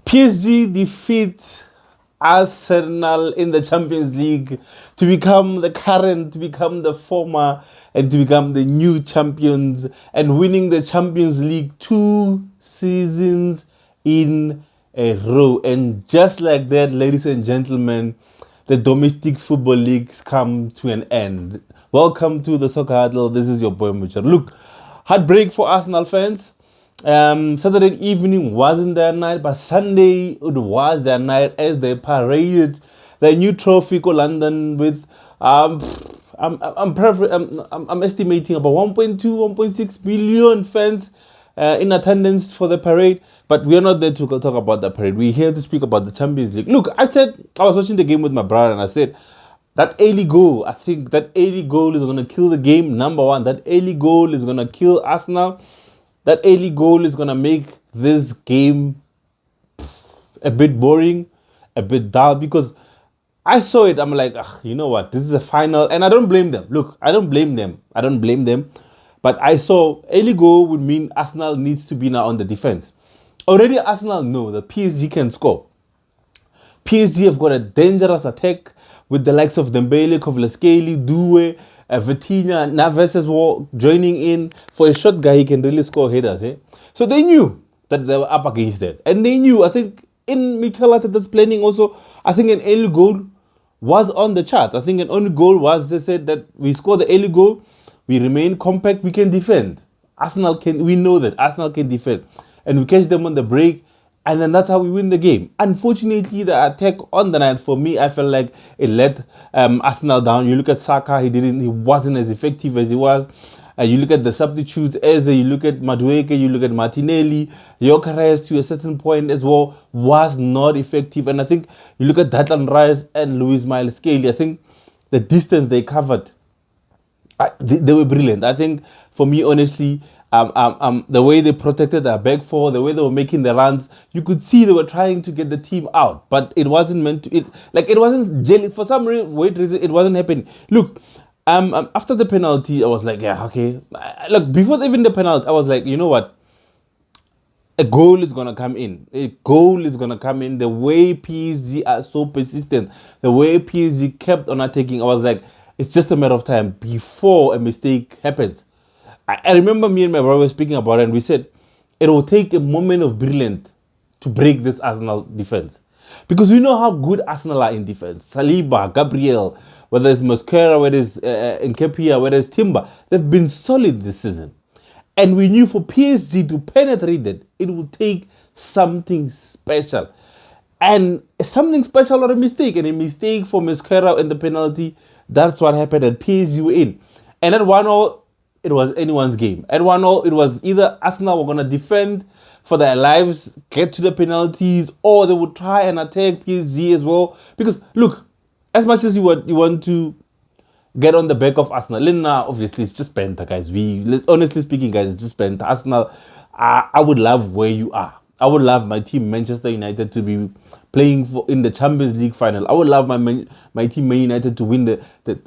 PSG defeat Arsenal in the Champions League to become the current, to become the former, and to become the new champions, and winning the Champions League 2 seasons in a row. And just like that, ladies and gentlemen, the domestic football leagues come to an end. Welcome to the Soccer Huddle. This is your boy Mojere. Look, heartbreak for Arsenal fans. Saturday evening wasn't their night, but Sunday it was their night as they paraded the new trophy for London with I'm estimating about 1.2, 1.6 million fans in attendance for the parade. But we are not there to talk about the parade. We're here to speak about the Champions League. Look, I was watching the game with my brother, and I said that early goal. I think that early goal is going to kill the game. Number one, that early goal is going to kill Arsenal. That early goal is going to make this game a bit boring, a bit dull, because I saw it. I'm like, you know what? This is a final. And I don't blame them. Look, I don't blame them. But I saw early goal would mean Arsenal needs to be now on the defense. Already Arsenal know that PSG can score. PSG have got a dangerous attack with the likes of Dembele, Kvaratskhelia, Doué, Vitinha, Naves as well joining in. For a short guy, he can really score headers. So they knew that they were up against that. And they knew, I think, in Mikel Arteta's planning also, I think an early goal was on the chart. I think an only goal was, they said that we score the early goal, we remain compact, we can defend. We know that Arsenal can defend. And we catch them on the break, and then that's how we win the game. Unfortunately, the attack on the night, for me, I felt like it let Arsenal down. You look at Saka, he wasn't as effective as he was. You look at the substitutes, Eze, you look at Madueke, you look at Martinelli, Gyökeres to a certain point as well was not effective. And I think you look at Declan Rice and Luis Miles Skelly, I think the distance they covered, they were brilliant. I think for me, honestly, the way they protected their back four, the way they were making the runs, you could see they were trying to get the team out, but it wasn't meant to. It wasn't jelly for some weird reason. It wasn't happening. Look, after the penalty, I was like, yeah, okay. Look, before even the penalty, I was like, you know what? A goal is gonna come in. A goal is gonna come in. The way PSG are so persistent, the way PSG kept on attacking, I was like, it's just a matter of time before a mistake happens. I remember me and my brother were speaking about it, and we said it will take a moment of brilliance to break this Arsenal defense. Because we know how good Arsenal are in defense. Saliba, Gabriel, whether it's Mosquera, whether it's Nketiah, whether it's Timber, they've been solid this season. And we knew for PSG to penetrate that, it would take something special. And something special or a mistake. And a mistake for Mosquera in the penalty, that's what happened, and PSG were in. And at 1-0, it was anyone's game. At 1-0, it was either Arsenal were going to defend for their lives, get to the penalties, or they would try and attack PSG as well. Because, look, as much as you want to get on the back of Arsenal, Lina, obviously, it's just Penta, guys. Honestly speaking, guys, it's just Penta. Arsenal, I would love where you are. I would love my team, Manchester United, to be playing in the Champions League final. I would love my team, Man United, to win the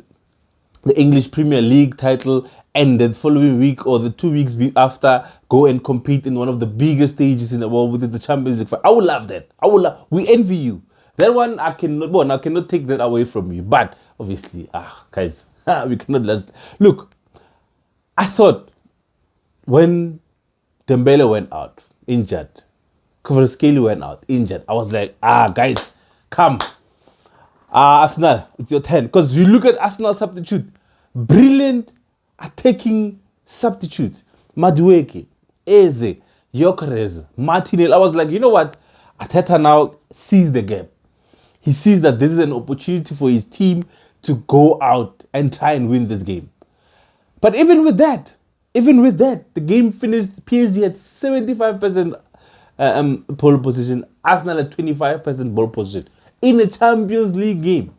English Premier League title, and the following week or the 2 weeks after go and compete in one of the biggest stages in the world, with the Champions League. I would love that. We envy you. That one I cannot take that away from you. But obviously, guys, we cannot look. I thought when Dembele went out injured, Kvaratskhelia went out injured, I was like, guys, come. Arsenal, it's your turn. Because you look at Arsenal substitute, brilliant attacking substitutes. Madueke, Eze, Gyökeres, Martinelli. I was like, you know what? Arteta now sees the gap. He sees that this is an opportunity for his team to go out and try and win this game. But even with that, the game finished PSG at 75% ball position, Arsenal at 25% ball position in a Champions League game.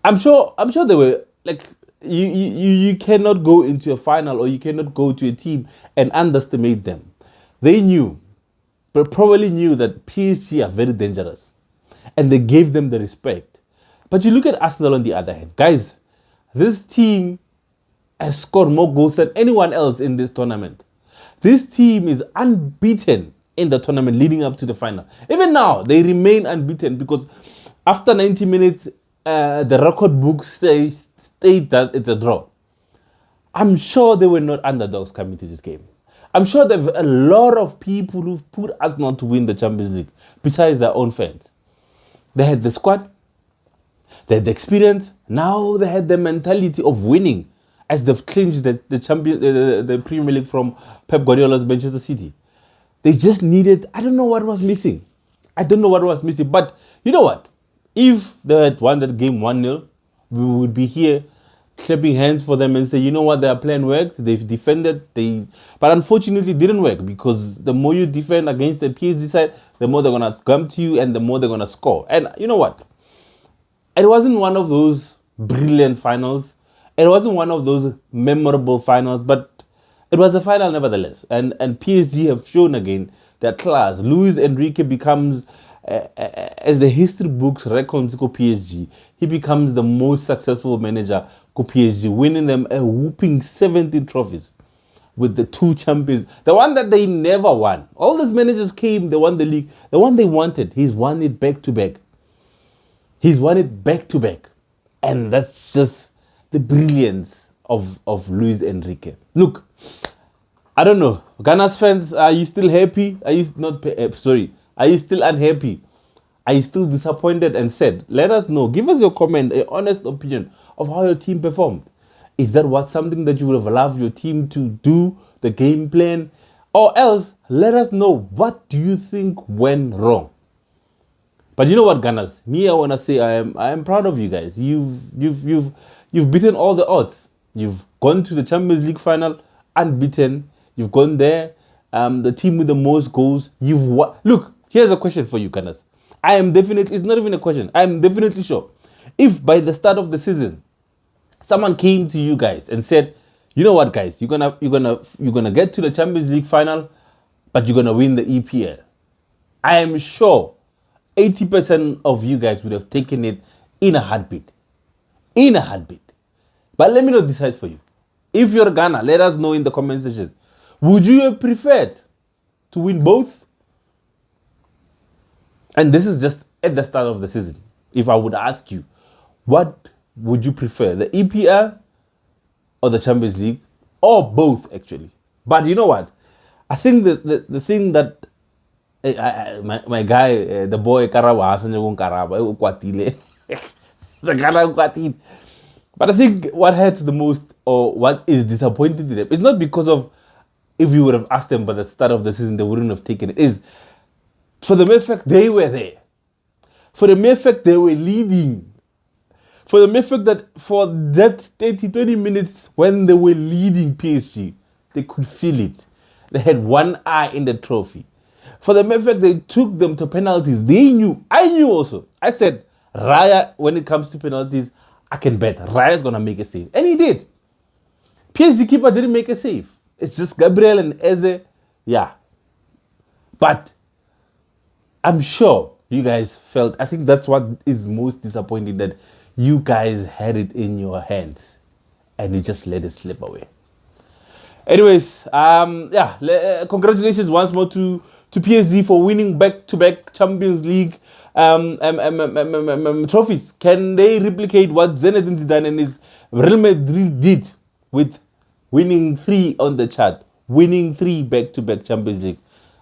I'm sure they were like, you cannot go into a final, or you cannot go to a team and underestimate them. They knew, but probably knew that PSG are very dangerous, and they gave them the respect. But you look at Arsenal on the other hand, guys, this team has scored more goals than anyone else in this tournament. This team is unbeaten in the tournament leading up to the final. Even now, they remain unbeaten because after 90 minutes, the record book state that it's a draw. I'm sure they were not underdogs coming to this game. I'm sure there are a lot of people who've put Arsenal to win the Champions League besides their own fans. They had the squad, they had the experience, now they had the mentality of winning as they've clinched the Premier League from Pep Guardiola's Manchester City. They just needed, I don't know what was missing. But you know what? If they had won that game 1-0, we would be here clapping hands for them and say, you know what, their plan worked. They've defended. But unfortunately, it didn't work because the more you defend against the PSG side, the more they're going to come to you and the more they're going to score. And you know what? It wasn't one of those brilliant finals. It wasn't one of those memorable finals, but it was a final nevertheless. And PSG have shown again their class. Luis Enrique becomes, as the history books reckons for PSG, he becomes the most successful manager for PSG, winning them a whooping 70 trophies with the 2 champions. The one that they never won. All these managers came, they won the league. The one they wanted, he's won it back to back. And that's just the brilliance of Luis Enrique. Look, I don't know. Ghana's fans, are you still happy? Are you still unhappy? Are you still disappointed and sad? Let us know. Give us your comment, an honest opinion of how your team performed. Is that something that you would have loved your team to do, the game plan? Or else, let us know, what do you think went wrong? But you know what, Gunners? Me, I want to say I am proud of you guys. You've beaten all the odds. You've gone to the Champions League final unbeaten. You've gone there. The team with the most goals. You've won. Look, here's a question for you, Gunners. It's not even a question. I am definitely sure. If by the start of the season, someone came to you guys and said, you know what, guys, you're gonna get to the Champions League final, but you're gonna win the EPL. I am sure 80% of you guys would have taken it in a heartbeat. But let me not decide for you. If you're Ghana, let us know in the comment section. Would you have preferred to win both? And this is just at the start of the season. If I would ask you, what would you prefer, the EPL or the Champions League, or both actually? But you know what? I think that the thing that my guy, the boy Karawa, but I think what hurts the most, or what is disappointing to them, is not because of, if you would have asked them by the start of the season, they wouldn't have taken it, is for the mere fact they were there. For the mere fact they were leading. For the mere fact that for that 20 minutes when they were leading PSG, they could feel it. They had one eye in the trophy. For the mere fact they took them to penalties, they knew. I knew also. I said, Raya, when it comes to penalties, I can bet Raya's going to make a save. And he did. PSG keeper didn't make a save. It's just Gabriel and Eze. Yeah. But I'm sure you guys felt, I think that's what is most disappointing, that you guys had it in your hands and you just let it slip away. Anyways, congratulations once more to PSG for winning back-to-back Champions League trophies. Can they replicate what Zinedine Zidane and his Real Madrid did with winning 3 on the chart, winning 3 back-to-back Champions League?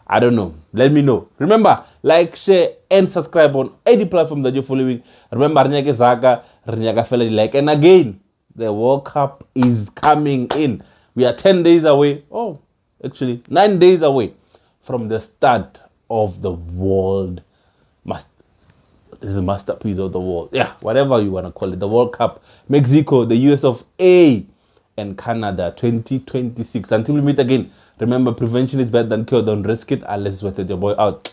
I don't know. Let me know. Remember, like, share, and subscribe on any platform that you're following. Remember, like, and again, the World Cup is coming in. We are 10 days away. Oh, actually, 9 days away from the start of the world. This is a masterpiece of the world. Yeah, whatever you want to call it. The World Cup. Mexico, the US of A, and Canada 2026. Until we meet again, remember, prevention is better than cure. Don't risk it unless it's worth it. Your boy out.